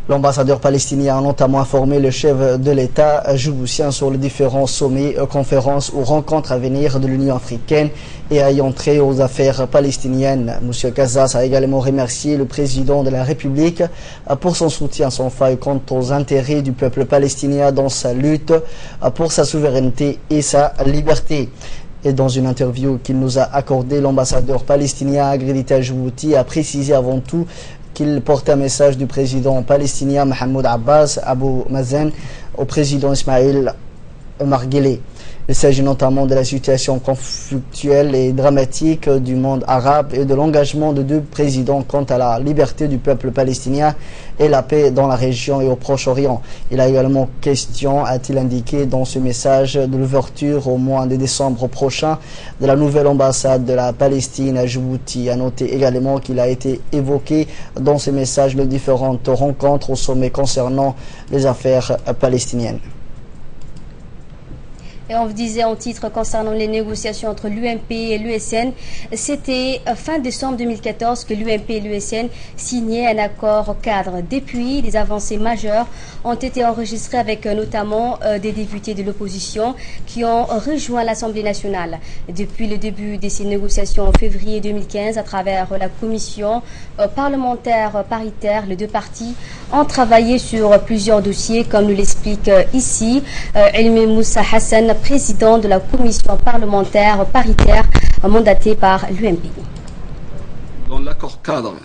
L'ambassadeur palestinien a notamment informé le chef de l'État djiboutien sur les différents sommets, conférences ou rencontres à venir de l'Union africaine et ayant trait aux affaires palestiniennes. M. Casas a également remercié le président de la République pour son soutien sans faille quant aux intérêts du peuple palestinien dans sa lutte pour sa souveraineté et sa liberté. Et dans une interview qu'il nous a accordée, l'ambassadeur palestinien accrédité à Djibouti a précisé avant tout qu'il portait un message du président palestinien Mahmoud Abbas Abou Mazen au président Ismaël Marguelé. Il s'agit notamment de la situation conflictuelle et dramatique du monde arabe et de l'engagement de deux présidents quant à la liberté du peuple palestinien et la paix dans la région et au Proche-Orient. Il a également question, a-t-il indiqué dans ce message, de l'ouverture au mois de décembre prochain de la nouvelle ambassade de la Palestine à Djibouti. A noté également qu'il a été évoqué dans ce message les différentes rencontres au sommet concernant les affaires palestiniennes. Et on vous disait en titre concernant les négociations entre l'UMP et l'USN, c'était fin décembre 2014 que l'UMP et l'USN signaient un accord cadre. Depuis, des avancées majeures ont été enregistrées avec notamment des députés de l'opposition qui ont rejoint l'Assemblée nationale. Depuis le début de ces négociations en février 2015, à travers la commission parlementaire paritaire, les deux partis ont travaillé sur plusieurs dossiers, comme nous l'explique ici Elmi Moussa Hassan, président de la commission parlementaire paritaire mandatée par l'UMP. Dans l'accord cadre,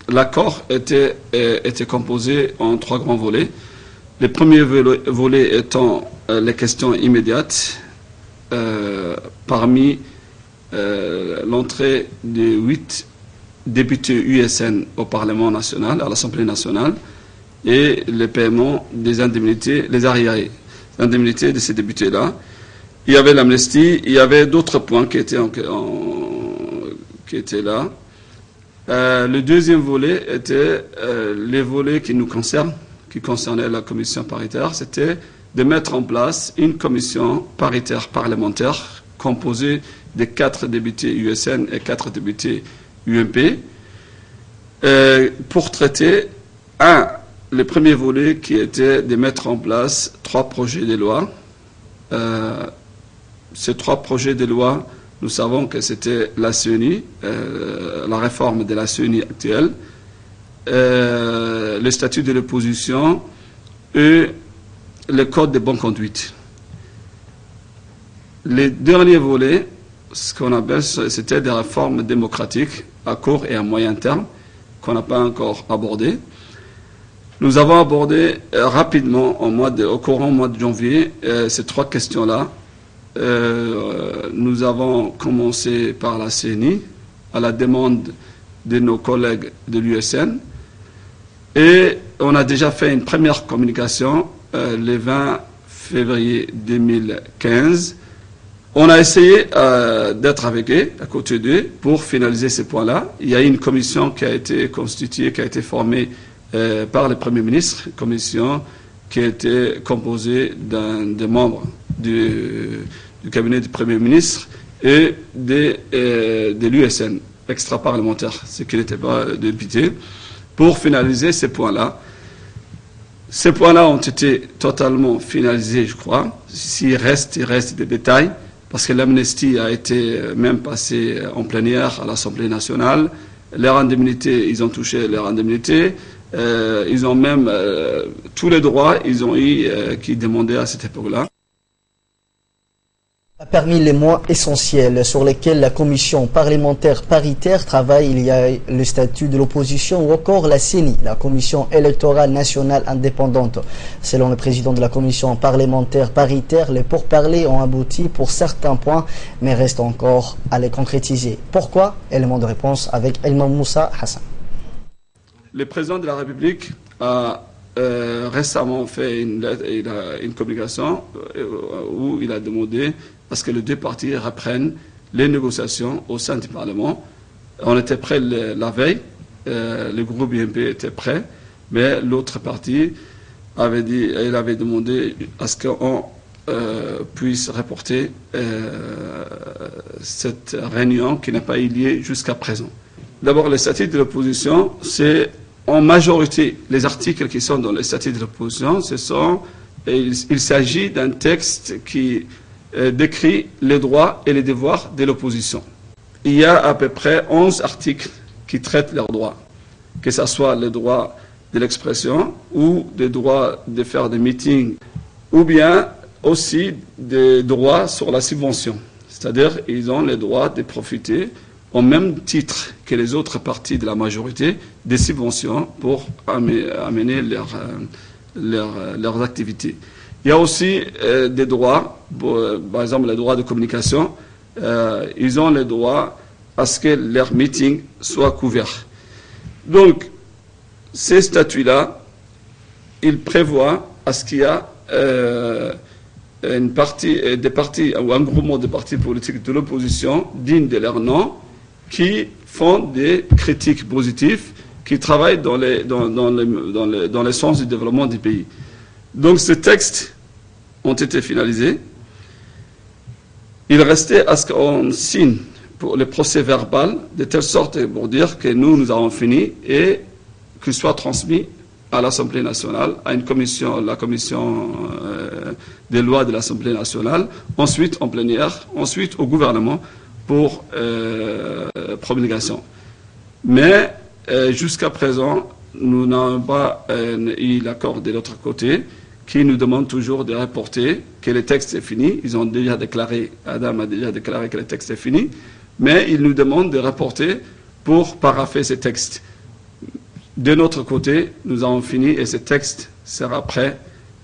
l'accord était composé en trois grands volets. Le premier volet étant les questions immédiates, parmi l'entrée de 8 députés USN au Parlement national, à l'Assemblée nationale, et le paiement des indemnités, les arriérés, les indemnités de ces députés-là. Il y avait l'amnistie, il y avait d'autres points qui étaient là. Le deuxième volet était les volets qui nous concernent, qui concernaient la commission paritaire, c'était de mettre en place une commission paritaire parlementaire composée de 4 députés USN et 4 députés UMP pour traiter le premier volet qui était de mettre en place 3 projets de loi. Ces 3 projets de loi, nous savons que c'était la CENI, la réforme de la CENI actuelle, le statut de l'opposition et le code de bonne conduite. Les derniers volets, ce qu'on appelle, c'était des réformes démocratiques à court et à moyen terme qu'on n'a pas encore abordées. Nous avons abordé rapidement au courant du mois de janvier ces 3 questions-là. Nous avons commencé par la CENI à la demande de nos collègues de l'USN et on a déjà fait une première communication le 20 février 2015. On a essayé d'être avec eux, à côté d'eux, pour finaliser ces points-là. Il y a une commission qui a été constituée, qui a été formée par le Premier ministre, commission qui a été composée des membres du cabinet du Premier ministre et de l'USN, extra-parlementaire, ce qui n'était pas député, pour finaliser ces points-là. Ces points-là ont été totalement finalisés, je crois. Il reste des détails, parce que l'amnistie a été même passée en plénière à l'Assemblée nationale. Leurs indemnités, ils ont touché leurs indemnités. Ils ont même tous les droits ils ont eu qui demandaient à cette époque-là. Parmi les mois essentiels sur lesquels la commission parlementaire paritaire travaille, il y a le statut de l'opposition ou encore la CENI, la commission électorale nationale indépendante. Selon le président de la commission parlementaire paritaire, les pourparlers ont abouti pour certains points, mais restent encore à les concrétiser. Pourquoi? Élément de réponse avec Elma Moussa Hassan. Le président de la République a récemment fait une communication où il a demandé à ce que les deux partis reprennent les négociations au sein du Parlement. On était prêts la veille, le groupe UMP était prêt, mais l'autre parti avait demandé à ce qu'on puisse reporter cette réunion qui n'a pas eu lieu jusqu'à présent. D'abord, les statuts de l'opposition, c'est en majorité les articles qui sont dans les statuts de l'opposition, il s'agit d'un texte qui décrit les droits et les devoirs de l'opposition. Il y a à peu près 11 articles qui traitent leurs droits, que ce soit les droits de l'expression ou des droits de faire des meetings, ou bien aussi des droits sur la subvention. C'est-à-dire ils ont le droit de profiter au même titre que les autres partis de la majorité des subventions pour amener leurs activités. Il y a aussi des droits, par exemple les droits de communication, ils ont le droit à ce que leurs meetings soient couverts. Donc, ces statuts-là, ils prévoient à ce qu'il y a des partis ou un groupement de partis politiques de l'opposition dignes de leur nom qui font des critiques positives, qui travaillent dans le sens du développement du pays. Donc ces textes ont été finalisés. Il restait à ce qu'on signe pour le procès verbal, de telle sorte pour dire que nous avons fini et qu'il soit transmis à l'Assemblée nationale, à une commission, la commission des lois de l'Assemblée nationale, ensuite en plénière, ensuite au gouvernement pour promulgation. Mais jusqu'à présent, nous n'avons pas eu l'accord de l'autre côté, qui nous demande toujours de rapporter que le texte est fini. Ils ont déjà déclaré, Adam a déjà déclaré que le texte est fini, mais ils nous demandent de rapporter pour parapher ce texte. De notre côté, nous avons fini et ce texte sera prêt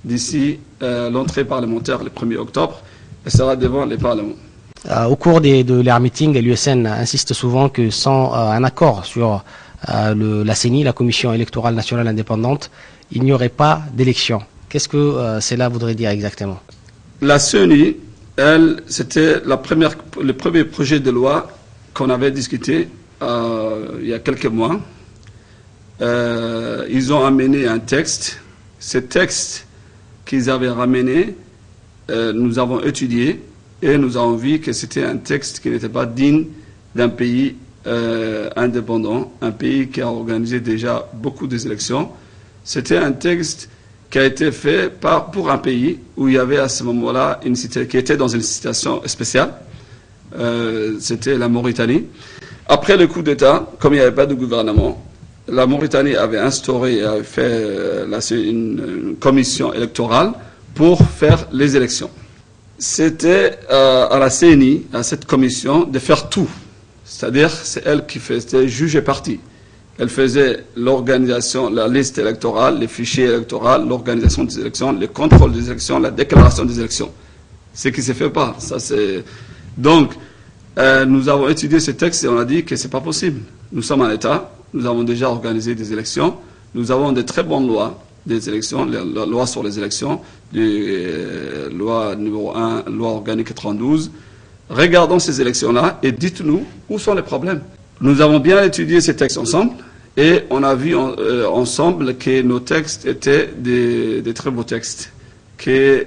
d'ici l'entrée parlementaire le 1er octobre et sera devant les parlements. Au cours de leur meeting, l'USN insiste souvent que sans un accord sur la CENI, la Commission électorale nationale indépendante, il n'y aurait pas d'élection. Qu'est-ce que cela voudrait dire exactement? La CENI, c'était le premier projet de loi qu'on avait discuté il y a quelques mois. Ils ont amené un texte. Ce texte qu'ils avaient ramené, nous avons étudié et nous avons vu que c'était un texte qui n'était pas digne d'un pays indépendant, un pays qui a organisé déjà beaucoup d'élections. C'était un texte qui a été fait pour un pays où il y avait à ce moment-là qui était dans une situation spéciale. C'était la Mauritanie. Après le coup d'État, comme il n'y avait pas de gouvernement, la Mauritanie avait instauré et avait fait une commission électorale pour faire les élections. C'était à la CENI, à cette commission, de faire tout. C'est-à-dire, c'est elle qui faisait juge et partie. Elle faisait l'organisation, la liste électorale, les fichiers électoraux, l'organisation des élections, le contrôle des élections, la déclaration des élections. Ce qui ne se fait pas. Donc, nous avons étudié ce texte et on a dit que ce n'est pas possible. Nous sommes en État, nous avons déjà organisé des élections, nous avons de très bonnes lois des élections, la loi sur les élections, loi numéro 1, loi organique 32. Regardons ces élections-là et dites-nous où sont les problèmes. Nous avons bien étudié ces textes ensemble et on a vu ensemble que nos textes étaient des très beaux textes. Que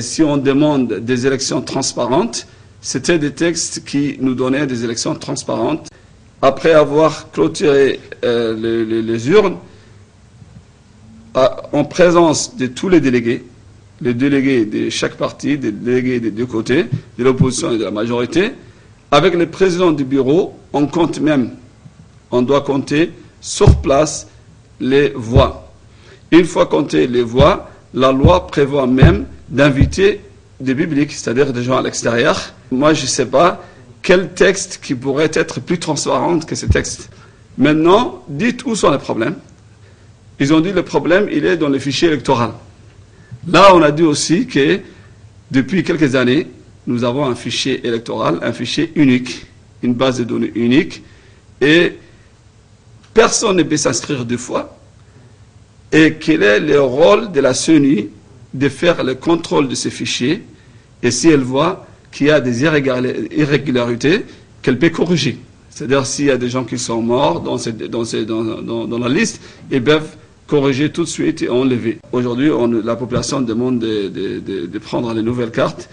si on demande des élections transparentes, c'était des textes qui nous donnaient des élections transparentes. Après avoir clôturé les urnes, en présence de tous les délégués de chaque parti, des délégués des deux côtés, de l'opposition et de la majorité, avec le président du bureau, on doit compter sur place les voix. Une fois comptées les voix, la loi prévoit même d'inviter des publics, c'est-à-dire des gens à l'extérieur. Moi, je ne sais pas quel texte qui pourrait être plus transparent que ce texte. Maintenant, dites où sont les problèmes. Ils ont dit le problème, il est dans le fichier électoral. Là, on a dit aussi que depuis quelques années, nous avons un fichier électoral, un fichier unique, une base de données unique, et personne ne peut s'inscrire deux fois. Et quel est le rôle de la CENI de faire le contrôle de ces fichiers, et si elle voit qu'il y a des irrégularités, qu'elle peut corriger. C'est-à-dire s'il y a des gens qui sont morts dans la liste, ils peuvent corriger tout de suite et enlever. Aujourd'hui, la population demande de prendre les nouvelles cartes.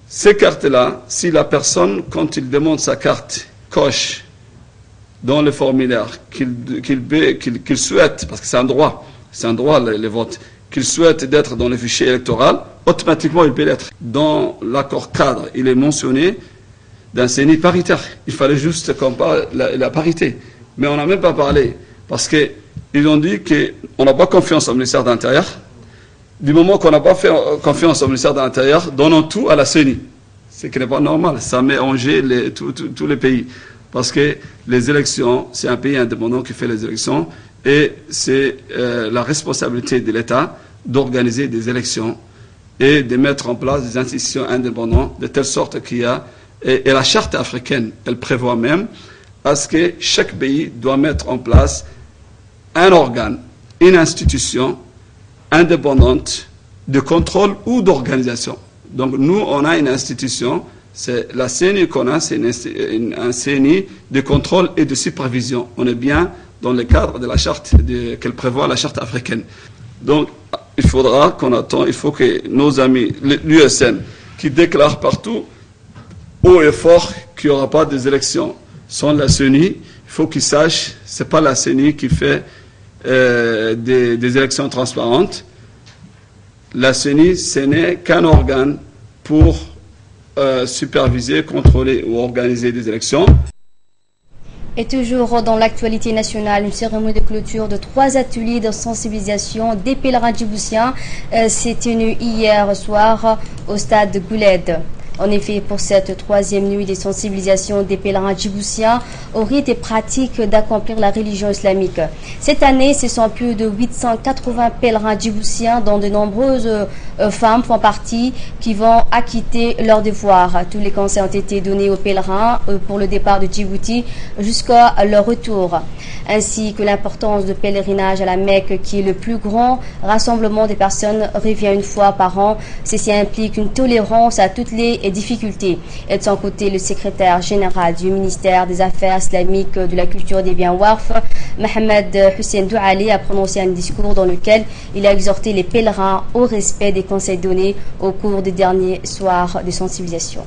Ces cartes-là, si la personne, quand il demande sa carte, coche dans le formulaire qu'il souhaite, parce que c'est un droit les votes, qu'il souhaite d'être dans le fichier électoral, automatiquement il peut l'être. Dans l'accord cadre, il est mentionné d'un CENI paritaire. Il fallait juste qu'on parle la parité. Mais on n'a même pas parlé, parce qu'ils ont dit qu'on n'a pas confiance au ministère de l'Intérieur. Du moment qu'on n'a pas fait confiance au ministère de l'Intérieur, donnons tout à la CENI. Ce qui n'est pas normal. Ça met en jeu tous les pays. Parce que les élections, c'est un pays indépendant qui fait les élections, et c'est la responsabilité de l'État d'organiser des élections et de mettre en place des institutions indépendantes de telle sorte qu'il y a, et la charte africaine, elle prévoit même à ce que chaque pays doit mettre en place un organe, une institution indépendante de contrôle ou d'organisation. Donc nous, on a une institution, c'est la CENI qu'on a, c'est un CENI de contrôle et de supervision. On est bien dans le cadre de la charte qu'elle prévoit, la charte africaine. Donc il faudra qu'on attend, il faut que nos amis, l'USN, qui déclarent partout haut et fort qu'il n'y aura pas des élections sans la CENI, il faut qu'ils sachent, ce n'est pas la CENI qui fait des élections transparentes. La CENI, ce n'est qu'un organe pour superviser, contrôler ou organiser des élections. Et toujours dans l'actualité nationale, une cérémonie de clôture de 3 ateliers de sensibilisation des pèlerins djiboutiens s'est tenue hier soir au stade de Gouled. En effet, pour cette 3e nuit de sensibilisation des pèlerins djiboutiens, au rite et pratique d'accomplir la religion islamique. Cette année, ce sont plus de 880 pèlerins djiboutiens, dont de nombreuses femmes font partie, qui vont acquitter leurs devoirs. Tous les conseils ont été donnés aux pèlerins pour le départ de Djibouti jusqu'à leur retour, ainsi que l'importance du pèlerinage à la Mecque, qui est le plus grand rassemblement des personnes, revient une fois par an. Ceci implique une tolérance à toutes les difficultés. Et de son côté, le secrétaire général du ministère des Affaires islamiques, de la culture et des biens Warf, Mohamed Hussein Douali, a prononcé un discours dans lequel il a exhorté les pèlerins au respect des conseils donnés au cours des derniers soirs de sensibilisation.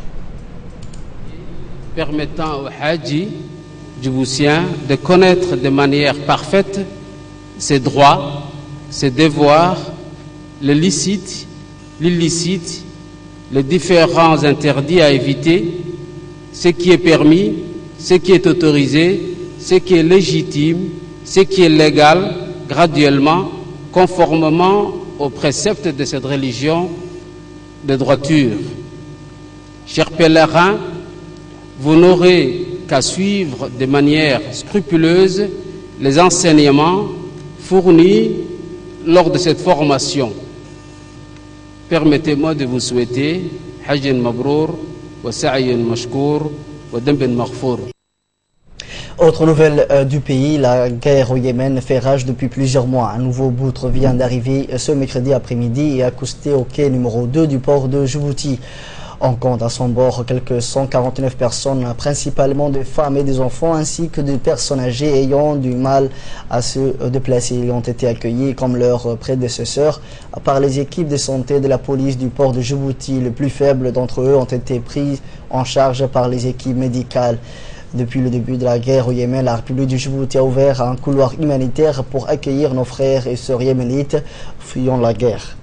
Permettant aux Hadji djiboutiens de connaître de manière parfaite ses droits, ses devoirs, le licite, l'illicite, les différents interdits à éviter, ce qui est permis, ce qui est autorisé, ce qui est légitime, ce qui est légal, graduellement, conformément aux préceptes de cette religion de droiture. Chers pèlerins, vous n'aurez qu'à suivre de manière scrupuleuse les enseignements fournis lors de cette formation. Permettez-moi de vous souhaiter Hajjan Mabrour wa Sa'yan Mashkour wa Damben Maghfour. Autre nouvelle du pays, la guerre au Yémen fait rage depuis plusieurs mois. Un nouveau boutre vient d'arriver ce mercredi après-midi et accosté au quai numéro 2 du port de Djibouti. On compte à son bord quelques 149 personnes, principalement des femmes et des enfants, ainsi que des personnes âgées ayant du mal à se déplacer. Ils ont été accueillis comme leurs prédécesseurs par les équipes de santé de la police du port de Djibouti. Les plus faibles d'entre eux ont été pris en charge par les équipes médicales. Depuis le début de la guerre au Yémen, la République du Djibouti a ouvert un couloir humanitaire pour accueillir nos frères et sœurs yéménites fuyant la guerre.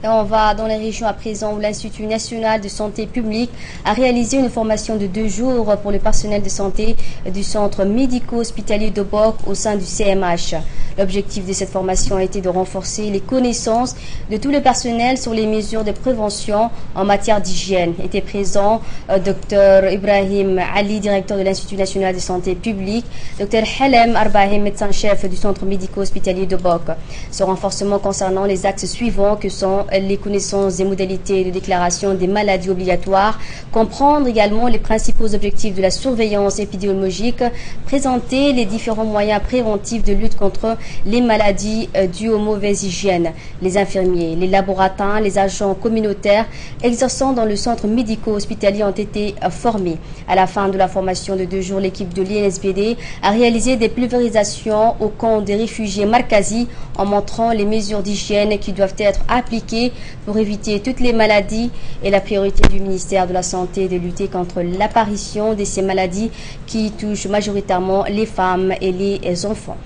Et on va dans les régions à présent où l'Institut national de santé publique a réalisé une formation de 2 jours pour le personnel de santé du centre médico-hospitalier de Bok au sein du CMH. L'objectif de cette formation a été de renforcer les connaissances de tout le personnel sur les mesures de prévention en matière d'hygiène. Était présent Dr Ibrahim Ali, directeur de l'Institut national de santé publique, Dr Halem Arbahim, médecin-chef du centre médico-hospitalier de Bok. Ce renforcement concernant les axes suivants que sont les connaissances des modalités de déclaration des maladies obligatoires, comprendre également les principaux objectifs de la surveillance épidémiologique, présenter les différents moyens préventifs de lutte contre les maladies dues aux mauvaises hygiènes. Les infirmiers, les laborantins, les agents communautaires exerçant dans le centre médico-hospitalier ont été formés. À la fin de la formation de 2 jours, l'équipe de l'INSBD a réalisé des pulvérisations au camp des réfugiés Markazi en montrant les mesures d'hygiène qui doivent être appliquées pour éviter toutes les maladies, et la priorité du ministère de la Santé est de lutter contre l'apparition de ces maladies qui touchent majoritairement les femmes et les enfants.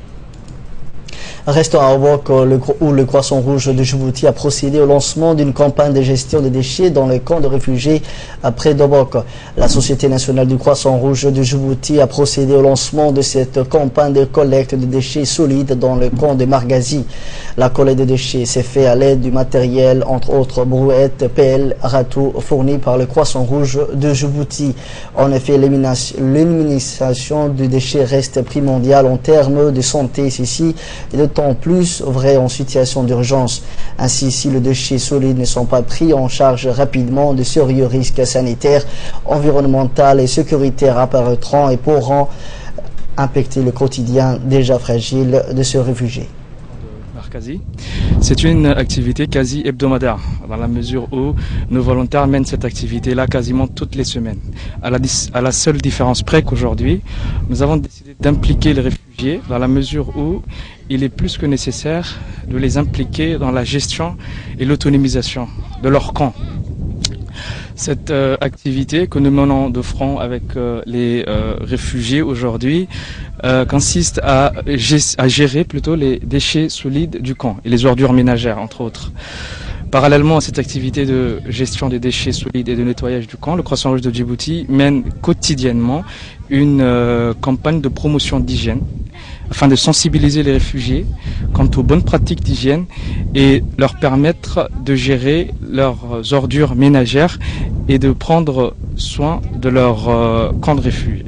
Restons à Obok, où le Croissant Rouge de Djibouti a procédé au lancement d'une campagne de gestion des déchets dans les camps de réfugiés près d'Obok. La Société nationale du Croissant Rouge de Djibouti a procédé au lancement de cette campagne de collecte de déchets solides dans le camp de Margazi. La collecte de déchets s'est faite à l'aide du matériel, entre autres brouettes, pelles, râteaux fournis par le Croissant Rouge de Djibouti. En effet, l'élimination du déchet reste primordiale en termes de santé ici et de plus vrai en situation d'urgence. Ainsi, si les déchets solides ne sont pas pris en charge rapidement, de sérieux risques sanitaires, environnementaux et sécuritaires apparaîtront et pourront impacter le quotidien déjà fragile de ce réfugié. C'est une activité quasi hebdomadaire, dans la mesure où nos volontaires mènent cette activité-là quasiment toutes les semaines. À la seule différence près qu'aujourd'hui, nous avons décidé d'impliquer les réfugiés dans la mesure où il est plus que nécessaire de les impliquer dans la gestion et l'autonomisation de leur camp. Cette activité que nous menons de front avec les réfugiés aujourd'hui consiste à gérer plutôt les déchets solides du camp et les ordures ménagères, entre autres. Parallèlement à cette activité de gestion des déchets solides et de nettoyage du camp, le Croissant Rouge de Djibouti mène quotidiennement une campagne de promotion d'hygiène afin de sensibiliser les réfugiés quant aux bonnes pratiques d'hygiène et leur permettre de gérer leurs ordures ménagères et de prendre soin de leur camp de réfugiés.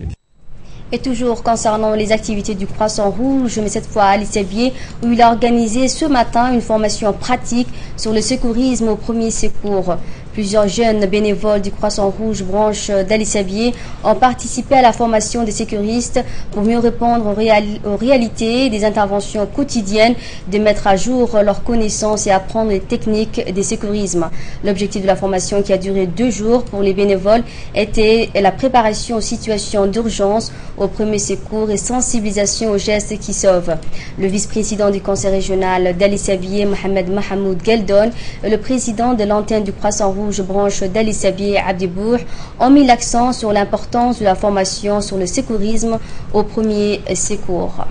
Et toujours concernant les activités du Croissant Rouge, mais cette fois à Alisabié, où il a organisé ce matin une formation pratique sur le secourisme au premier secours. Plusieurs jeunes bénévoles du Croissant Rouge branche d'Alisabié ont participé à la formation des sécuristes pour mieux répondre aux réalités des interventions quotidiennes, de mettre à jour leurs connaissances et apprendre les techniques des sécurismes. L'objectif de la formation, qui a duré 2 jours pour les bénévoles, était la préparation aux situations d'urgence, au premier secours et sensibilisation aux gestes qui sauvent. Le vice-président du conseil régional d'Alisabié, Mohamed Mahamoud Geldon, et le président de l'antenne du Croissant Rouge branche d'Alisabié, Abdibour, ont mis l'accent sur l'importance de la formation sur le secourisme au premier secours.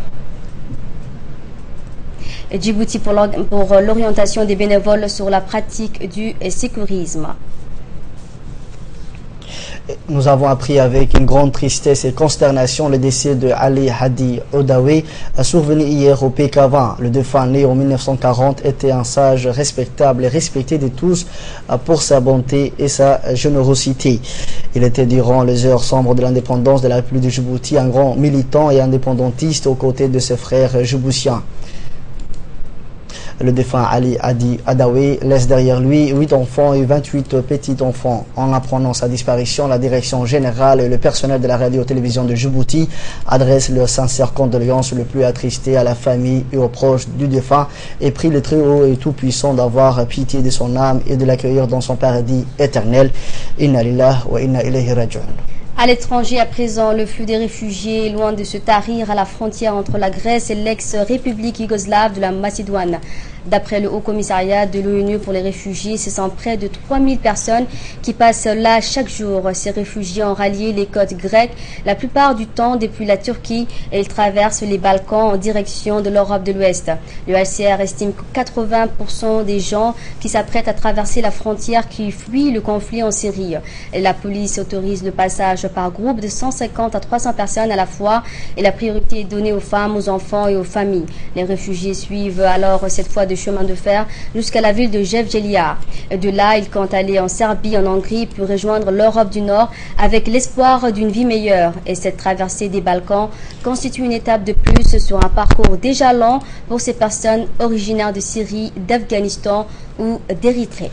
Djibouti pour l'orientation des bénévoles sur la pratique du secourisme. Nous avons appris avec une grande tristesse et consternation le décès de Ali Hadi Odawe, survenu hier au PK20. Le défunt, né en 1940, était un sage respectable et respecté de tous pour sa bonté et sa générosité. Il était durant les heures sombres de l'indépendance de la République de Djibouti un grand militant et indépendantiste aux côtés de ses frères djiboutiens. Le défunt Ali Hadi Odawe laisse derrière lui 8 enfants et 28 petits-enfants. En apprenant sa disparition, la direction générale et le personnel de la radio-télévision de Djibouti adressent leurs sincères condoléances le plus attristées à la famille et aux proches du défunt et prient le Très-Haut et Tout-Puissant d'avoir pitié de son âme et de l'accueillir dans son paradis éternel. Inna lillahi wa inna ilayhi raji'un. À l'étranger, à présent, le flux des réfugiés est loin de se tarir à la frontière entre la Grèce et l'ex-république yougoslave de la Macédoine. D'après le Haut-Commissariat de l'ONU pour les réfugiés, ce sont près de 3000 personnes qui passent là chaque jour. Ces réfugiés ont rallié les côtes grecques la plupart du temps depuis la Turquie et ils traversent les Balkans en direction de l'Europe de l'Ouest. Le HCR estime que 80% des gens qui s'apprêtent à traverser la frontière qui fuient le conflit en Syrie. Et la police autorise le passage par groupe de 150 à 300 personnes à la fois et la priorité est donnée aux femmes, aux enfants et aux familles. Les réfugiés suivent alors cette fois de chemin de fer jusqu'à la ville de Jevgelia. De là, ils comptent aller en Serbie, en Hongrie, puis rejoindre l'Europe du Nord avec l'espoir d'une vie meilleure. Et cette traversée des Balkans constitue une étape de plus sur un parcours déjà long pour ces personnes originaires de Syrie, d'Afghanistan ou d'Érythrée.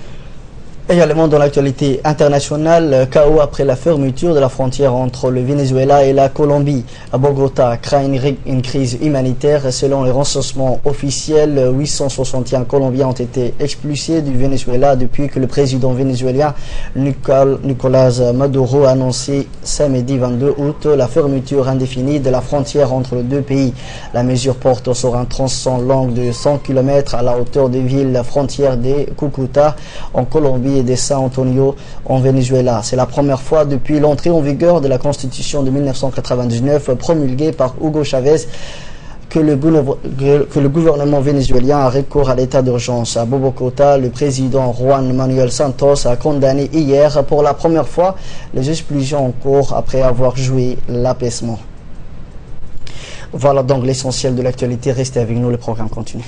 Également dans l'actualité internationale, chaos après la fermeture de la frontière entre le Venezuela et la Colombie. À Bogota craint une crise humanitaire. Selon les recensements officiels, 861 Colombiens ont été expulsés du Venezuela depuis que le président vénézuélien Nicolás Maduro a annoncé samedi 22 août la fermeture indéfinie de la frontière entre les deux pays. La mesure porte sur un tronçon long de 100 km à la hauteur des villes frontières de Cúcuta en Colombie et de San Antonio en Venezuela. C'est la première fois depuis l'entrée en vigueur de la Constitution de 1999 promulguée par Hugo Chavez que le gouvernement vénézuélien a recours à l'état d'urgence. À Bogota, le président Juan Manuel Santos a condamné hier pour la première fois les expulsions en cours après avoir joué l'apaisement. Voilà donc l'essentiel de l'actualité. Restez avec nous, le programme continue.